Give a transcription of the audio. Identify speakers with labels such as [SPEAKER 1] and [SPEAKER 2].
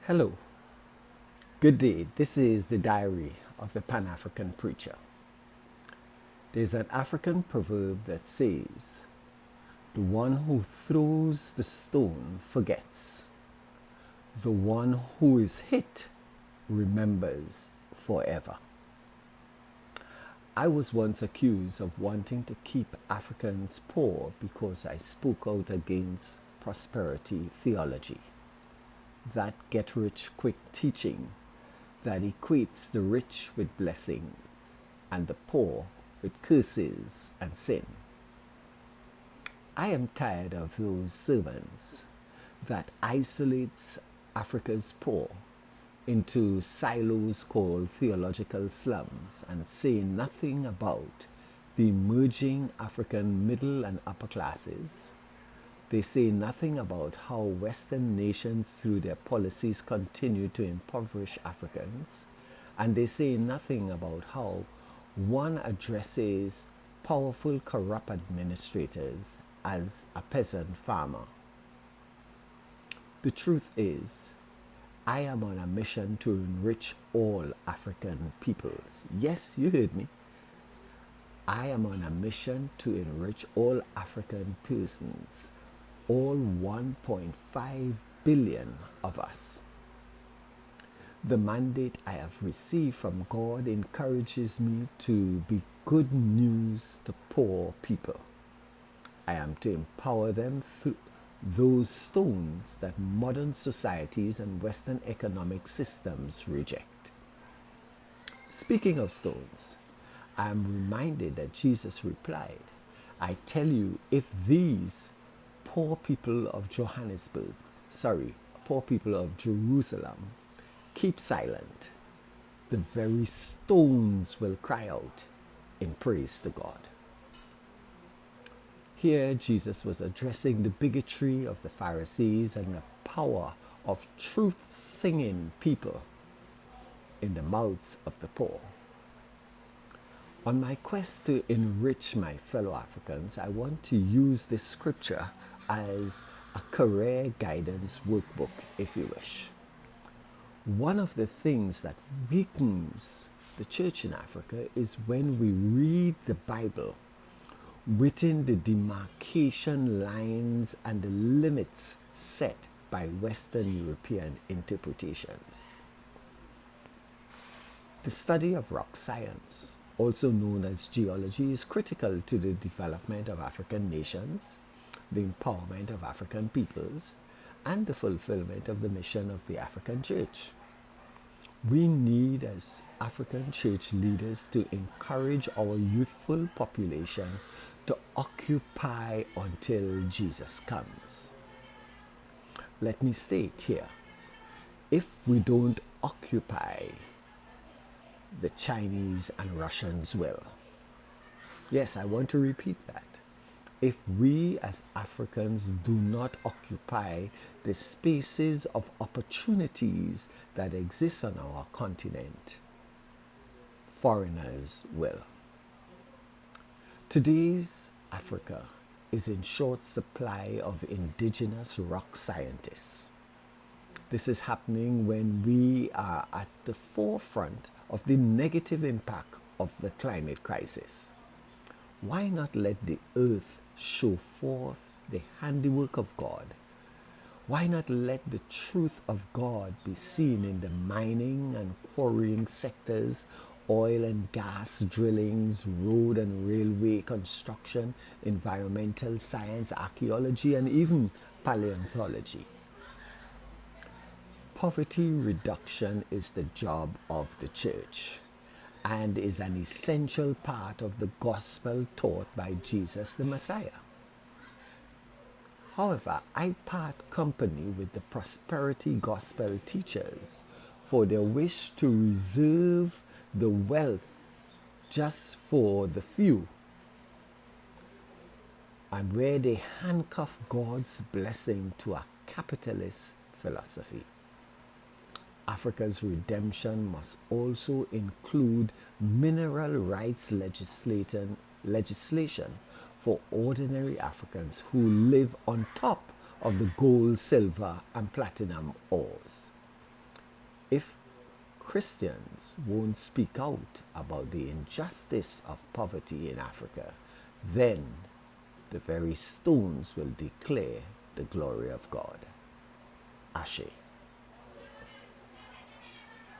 [SPEAKER 1] Hello, good day. This is the diary of the Pan African preacher. There's an African proverb that says, "The one who throws the stone forgets, the one who is hit remembers forever." I was once accused of wanting to keep Africans poor because I spoke out against prosperity theology, that get rich quick teaching that equates the rich with blessings and the poor with curses and sin. I am tired of those sermons that isolates Africa's poor into silos called theological slums and say nothing about the emerging African middle and upper classes. They say nothing about how Western nations through their policies continue to impoverish Africans, and they say nothing about how one addresses powerful corrupt administrators as a peasant farmer. The truth is, I am on a mission to enrich all African peoples. Yes, you heard me. I am on a mission to enrich all African persons, all 1.5 billion of us. The mandate I have received from God encourages me to be good news to poor people. I am to empower them through those stones that modern societies and Western economic systems reject. Speaking of stones, I am reminded that Jesus replied, "I tell you, if these poor people of poor people of Jerusalem keep silent, the very stones will cry out in praise to God." Here, Jesus was addressing the bigotry of the Pharisees and the power of truth-singing people in the mouths of the poor. On my quest to enrich my fellow Africans, I want to use this scripture as a career guidance workbook, if you wish. One of the things that weakens the church in Africa is when we read the Bible within the demarcation lines and the limits set by Western European interpretations. The study of rock science, also known as geology, is critical to the development of African nations, the empowerment of African peoples, and the fulfillment of the mission of the African Church. We need, as African church leaders, to encourage our youthful population to occupy until Jesus comes. Let me state here, if we don't occupy, the Chinese and Russians will. Yes, I want to repeat that. If we as Africans do not occupy the spaces of opportunities that exist on our continent, foreigners will. Today's Africa is in short supply of indigenous rock scientists. This is happening when we are at the forefront of the negative impact of the climate crisis. Why not let the earth show forth the handiwork of God? Why not let the truth of God be seen in the mining and quarrying sectors, oil and gas drillings, road and railway construction, environmental science, archaeology, and even paleontology? Poverty reduction is the job of the church and is an essential part of the gospel taught by Jesus the Messiah. However, I part company with the prosperity gospel teachers for their wish to reserve the wealth just for the few, and where they handcuff God's blessing to a capitalist philosophy. Africa's redemption must also include mineral rights legislation for ordinary Africans who live on top of the gold, silver, and platinum ores. If Christians won't speak out about the injustice of poverty in Africa, then the very stones will declare the glory of God. Ashe.